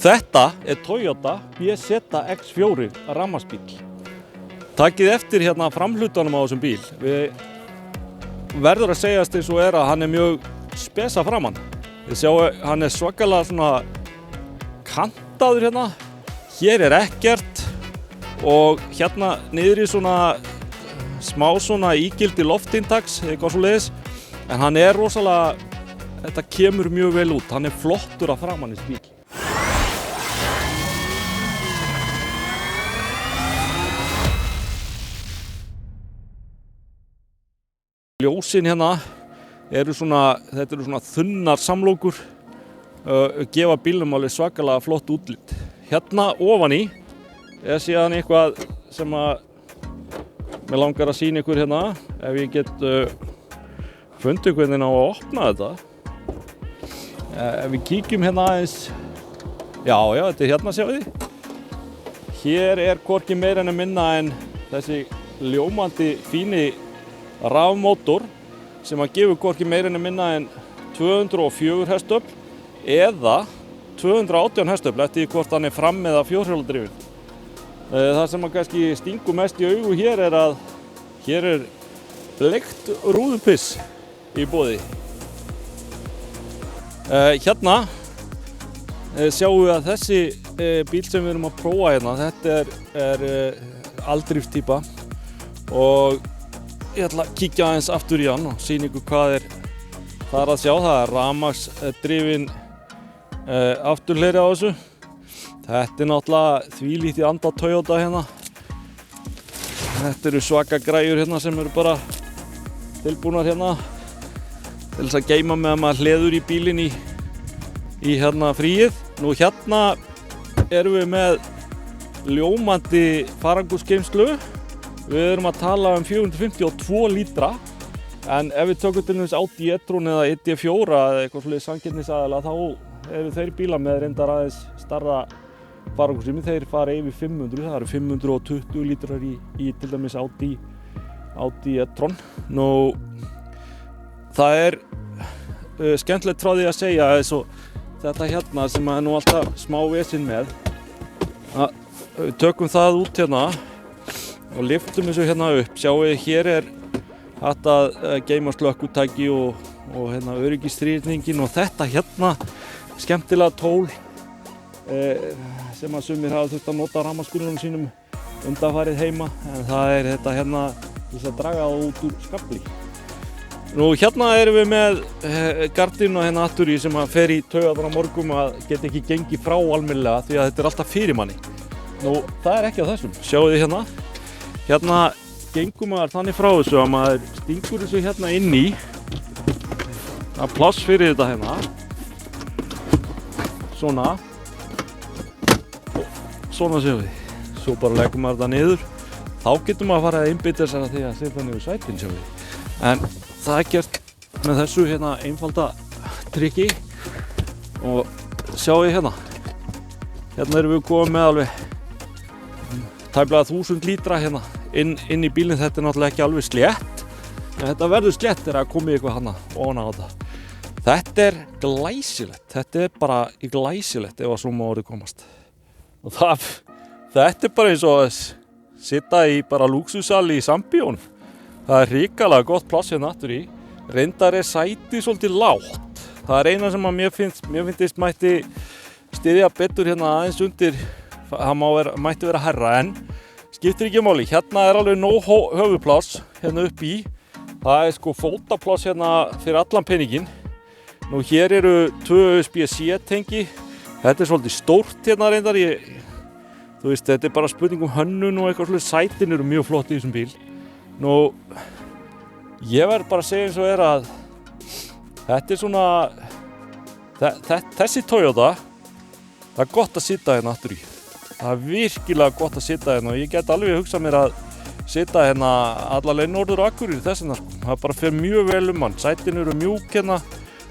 Þetta Toyota BZ X4 rafmagnsbíll. Takið eftir hérna framhlutanum á þessum bíl. Við verður að segjast eins og að hann mjög spesa framan. Þið sjáu, hann svakalega svona kantaður hérna. Hér ekkert og hérna niður í svona smá svona ígildi loftintaks, eitthvað svoleiðis. En hann rosalega, þetta kemur mjög vel út. Hann flottur að framan þessi bíl. Ljósin hérna þetta eru svona þunnar samlokur, gefa bílnum alveg svakalega flott útlit. Hérna ofan í síðan eitthvað sem mig langar að sýna ykkur hérna, ef ég get fundið hvernig á að opna þetta. Ef við kíkjum hérna aðeins, já, þetta hérna sjáu þið. Hér hvorki meira en minna en þessi ljómandi fíni rafmótor sem gefur hvorki meira en minna en 204 hestöfl eða 218 hestöfl eftir hvort hann fram- eða fjórhjóladrifinn. Það sem kannski stingur mest í augu hér að hér bleikt rúðupiss í boði. Hérna sjáum við að þessi bíl sem við erum að prófa hérna, þetta aldrifstýpa og ég ætla að kíkja aðeins aftur í hann og sýna ykkur hvað það að sjá. Það rafmagnsdrifin afturhleri á þessu. Þetta náttúrulega þvílíkt í anda Toyota hérna. Þetta eru svaka græjur hérna sem eru bara tilbúnar hérna til þess að geyma með að maður hleður í bílinn í hérna fríið. Nú hérna erum við með ljómandi farangursgeymslu. Við erum að tala 452 lítra, en ef við tökum til dæmis Audi e-tron eða ID4 eða eitthvað svolítið samkeppnisaðila, þá eru þeir bílar með reyndar aðeins stærra farangursrými. Þeir fara yfir 500, það eru 520 lítrar í til dæmis Audi e-tron. Nú, það skemmtilegt frá því að segja eins og þetta hérna sem nú alltaf smá vesinn með. Við tökum það út hérna og lyftum þessu hérna upp. Sjáu hér hægt að geyma slökkutæki og hérna öryggisþrýrningin og þetta hérna skemmtilega tól sem að sumir hafa þurft að nota rafmagnsbílunum sínum undanfarið heima, en það þetta hérna til þess að draga það út úr skafli. Nú hérna erum við með gardínuna hérna aftur í sem að fer í taugarnar á morgun að geta ekki gengið frá almennilega því að þetta alltaf fyrir manni. Nú það ekki á þessum. Sjáu þið hérna. Hérna gengur maður þannig frá þessu að maður stingur þessu hérna inn í. Það er pláss fyrir þetta hérna. Svona. Svona séu við. Svo bara leggur maður þetta niður. Þá getur maður að fara að einbeita sér að því að setja niður sætin séu við. En það gert með þessu hérna einfalda trikki. Og sjáu þið hérna. Hérna erum við komið með alveg tæplega 1000 lítra hérna inn í bílinn. Þetta náttúrulega ekki alveg slétt, en þetta verður slétt þegar að komið eitthvað hana ofan á þetta. Þetta glæsilegt. Þetta bara glæsilegt ef að svo má orðið komast. Og þetta bara eins og að sitja í bara lúxussal í sambíónum. Það hrikalega gott pláss hérna aftur í. Reyndar sætið svolítið lágt. Það eina sem að mér finnst mætti styðja betur hérna aðeins undir. Það mætti vera hærra, en skiptir ekki máli. Hérna alveg nóg höfuðpláss hérna upp í. Það sko fótapláss hérna fyrir allan peninginn. Nú hér eru 2 USB-C tengi. Þetta svolítið stórt hérna reyndar. Þú veist, þetta bara spurning hönnun og eitthvað svolítið. Sætin eru mjög flott í þessum bíl. Nú, ég verð bara að segja eins og að þetta svona, þessi Toyota, það gott að sitja hérna aftur í. Það virkilega gott að sitja hérna og ég get alveg hugsað mér að sitja hérna alla leið norður og Akureyri þess vegna sko. Það bara fer mjög vel hann. Sætin eru mjúk hérna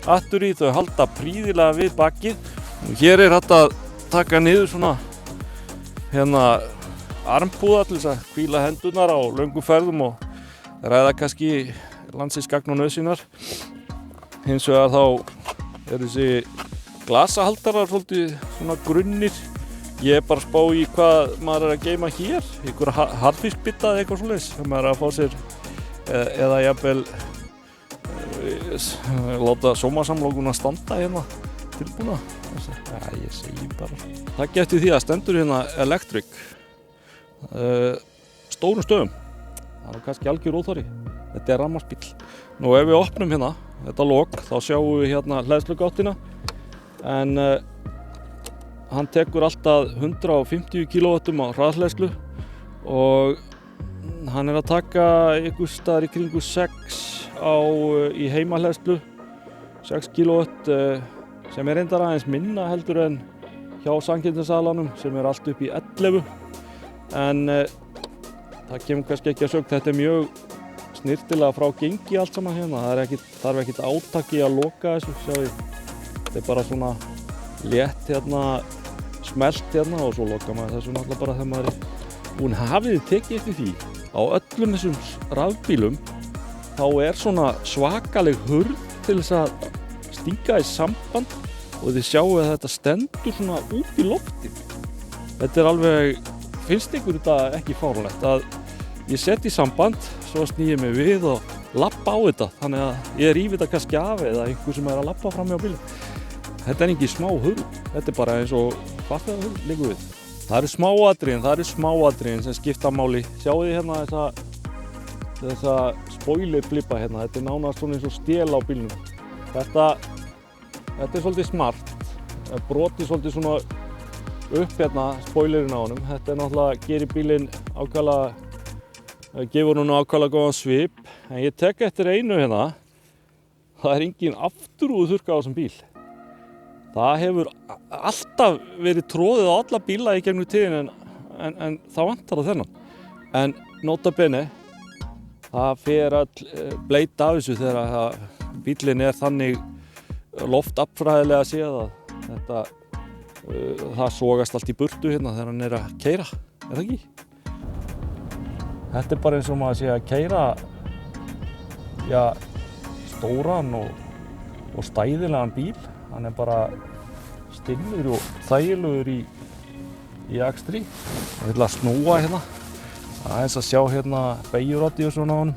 aftur í, þau halda prýðilega við bakið. Og hér hægt að taka niður svona hérna armbúða til þess að hvíla hendurnar á löngum ferðum og ræða kannski landsins gagn og nauðsynjar. Hins vegar þá þessi glasahaldarar svolítið svona grunnir. Ég bara spá í hvað maður að geyma hér, einhver harðfiskbita eða eitthvað svoleiðis sem maður að fá sér eða jafnvel láta sómasamlokuna standa hérna tilbúna. Ja, ég segi bara. Það geti því að stendur hérna Electric stórum stöðum. Það kannski algjör óþarfi. Þetta rafmagnsbíll. Nú ef við opnum hérna þetta lok þá sjáum við hérna hleðslugáttina en hann tekur alltaf 150 kW á hraðhleðslu og hann að taka einhvers staðar í kringu 6 í heimahleðslu 6 kW sem reyndar aðeins minna heldur en hjá samkeppnisaðilanum sem allt upp í 11 en það kemur kannski ekki að sögn. Þetta mjög snyrtilega frá gengi allt saman hérna. Það þarf ekkert átaki að loka þessu, sjáðu. Þetta bara svona létt hérna, smelt hérna og svo loka maður þessu náttúrulega bara þegar maður búinn. Hafið þið tekið eftir því á öllum þessum rafbílum þá svona svakaleg hurð til þess að stíga í samband og þið sjáu að þetta stendur svona út í loftið. Þetta alveg, finnst ykkur þetta ekki fáránlegt að ég seti í samband, svo sný ég mig við og labba á þetta, þannig að ég rífi þetta kannski af eða einhver sem að labba fram hjá bílum. Þetta ekki smá hurð, þetta bara eins og farþegahurð liggur við. Það eru smáatriðin sem skipta máli. Sjáu þið hérna þessa spoilerblipa hérna, þetta nánast svona eins og stél á bílnum. Þetta svolítið smart, brotið svolítið svona upp hérna spoilerinn á honum. Þetta náttúrulega gerir bílinn gefur hún ákaflega góðan svip. En ég tek eftir einu hérna, það engin afturúðuþurrka á þessum bíl. Það hefur alltaf verið troðið á alla bíla í gegnum tíðin en það vantar á þennan. En nota bene, það fer að bleita af þessu þegar bílinn þannig loftaflfræðilega séð að það sogast allt í burtu hérna þegar hann að keyra, það ekki? Þetta bara eins og maður sé að keyra stóran og stæðilegan bíl. Hann bara stinnur og þægilegur í akstri. Ég ætla að snúa hérna. Aðeins að sjá hérna beygjuradíusinn á honum.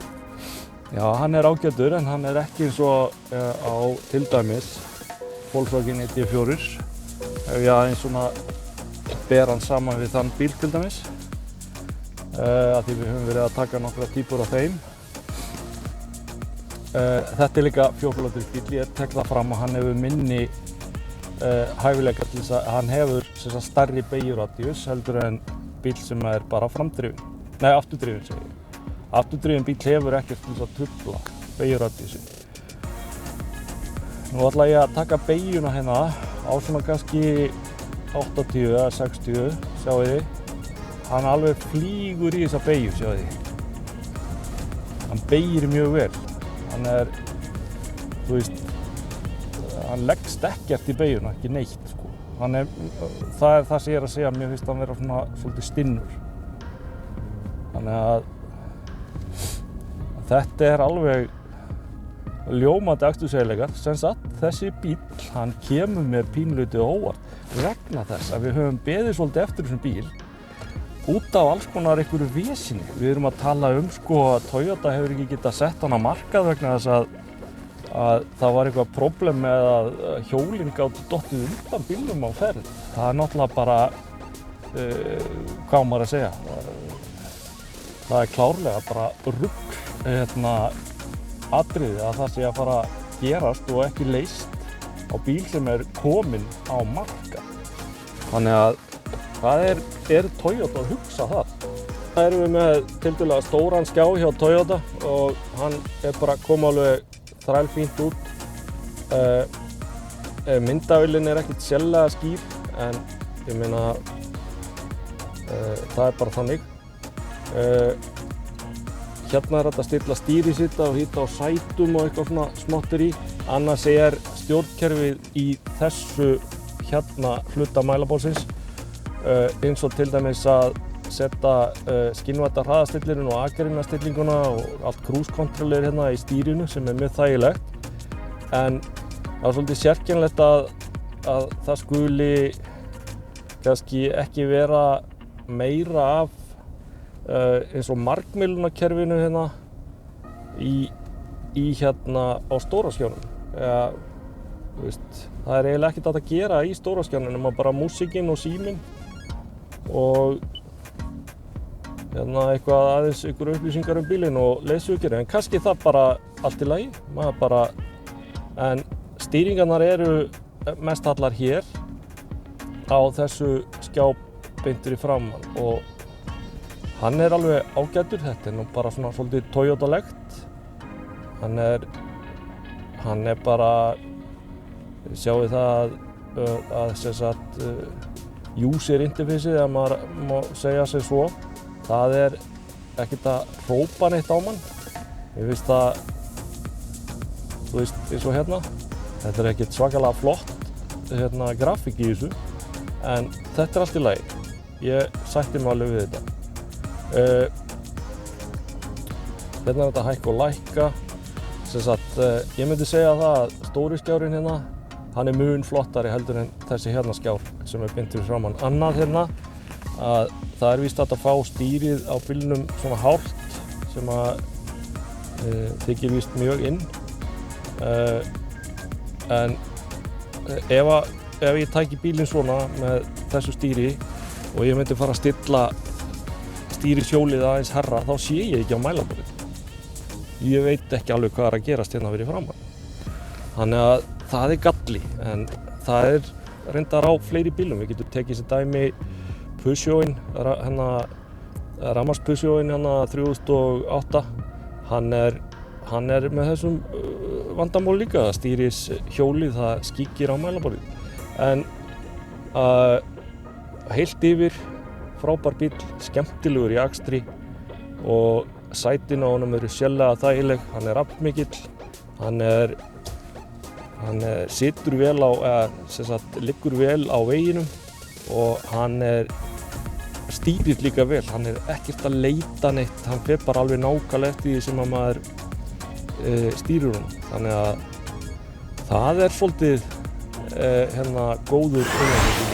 Já, hann ágætur en hann ekki eins og á til dæmis Volkswagen ID4. Ef ég aðeins svona ber hann saman við þann bíl til dæmis. Af því við höfum verið að taka nokkra týpur af þeim. Þetta líka fjórhjóladrifinn bíll, ég tek það fram að hann hefur minni hæfileika til þess að hann hefur stærri beygjuradíus heldur en bíll sem bara afturdrifinn segi ég. Afturdrifinn bíll hefur ekkert til þess að trufla beygjuradíusinn. Nú ætla ég að taka beygjuna hérna á svona kannski 80 eða 60, sjáu þið. Hann alveg flýgur í þessa beygju, sjáu þið. Hann beygir mjög vel. Hann þú veist, hann leggst ekkert í beygjuna, ekki neitt sko. Það það sem ég að segja, mér finnst hann vera svona svolítið stinnur. Þannig að þetta alveg ljómandi aksturseiginleikar. Sem sagt, þessi bíll, hann kemur mér pínlítið á óvart vegna þess að við höfum beðið svolítið eftir þessum bíl út af alls konar einhverju veseni. Við erum að tala sko að Toyota hefur ekki getað sett hann á markað vegna þess að það var eitthvað problem með að hjólinn gátu dottið undan bílnum á ferð. Það náttúrulega bara, hvað maður að segja, það klárlega bara rugl atriði að það sé að fara að gerast og ekki leyst á bíl sem kominn á markað. Þannig að það er Toyota að hugsa það. Það erum við með tiltölulega stóran skjá hjá Toyota og hann bara kom alveg þrælfínt út. Myndavélin ekkert sérlega skýr en ég meina það bara þannig. Hérna hægt að stilla stýrið sitt og hita á sætum og eitthvað svona smáttur í. Annars stjórnkerfið í þessu hérna hluta mælabólsins eins og til dæmis að setja skynvætta hraðastillirinn og akreininastillinguna og allt cruise controller hérna í stýrinu sem mjög þægilegt. En það svolítið sérkennilegt að að það skuli kannski ekki vera meira af eins og margmiðlunarkerfinu hérna í hérna á stóra skjánum. Þú veist, það er eiginlega ekkert hægt að gera í stóra skjánum nema bara músíkin og síminn og hérna eitthvað aðeins ykkur upplýsingar bílinn og leiðsökir, en kannski það bara allt í lagi, en stýringarnar eru mest allar hér á þessu skjá beint fyrir framan og hann er alveg ágætur, þetta er nú bara svona svolítið Toyota-legt. Hann er bara, sjáu það að sem sagt user interfaceið, ef maður má segja sig svo, það er ekkert að hrópa neitt á mann. Mér finnst það, þú veist, eins og hérna, þetta er ekkert svakalega flott grafík í þessu, en þetta er allt í lagi. Ég sætti mig alveg við þetta. Hérna er þetta hækka og lækka. Sem sagt, ég myndi segja það að stóri skjárinn hérna, hann er mun flottari heldur en þessi hérna skjár sem er beint fyrir framan. Annað hérna, að það er víst hægt að fá stýrið á bílnum svona hált sem að þykir víst mjög inn. En ef ég tæki bílinn svona með þessu stýri og ég myndi fara að stilla stýrishjólið aðeins hærra, þá sé ég ekki á mælaborðinu. Ég veit ekki alveg hvað er að gerast hérna fyrir framan. Þannig að það er galli, en það er reyndar á fleiri bílum. Við getum tekið sér dæmi Peugeotin, Ramas Peugeotin 3008. Hann er með þessum vandamál líka, það stýris hjólið, það skíkir á mælaborðið. En heilt yfir, frábær bíll, skemmtilegur í akstri og sætin á honum eru sérlega þægileg, hann er aflmikill, hann situr vel á, liggur vel á veginum og hann stýrir líka vel, hann er ekkert að leita neitt, hann fer bara alveg nákvæmlega eftir því sem að maður stýrir honum. Þannig að það er svolítið góður eiginleiki.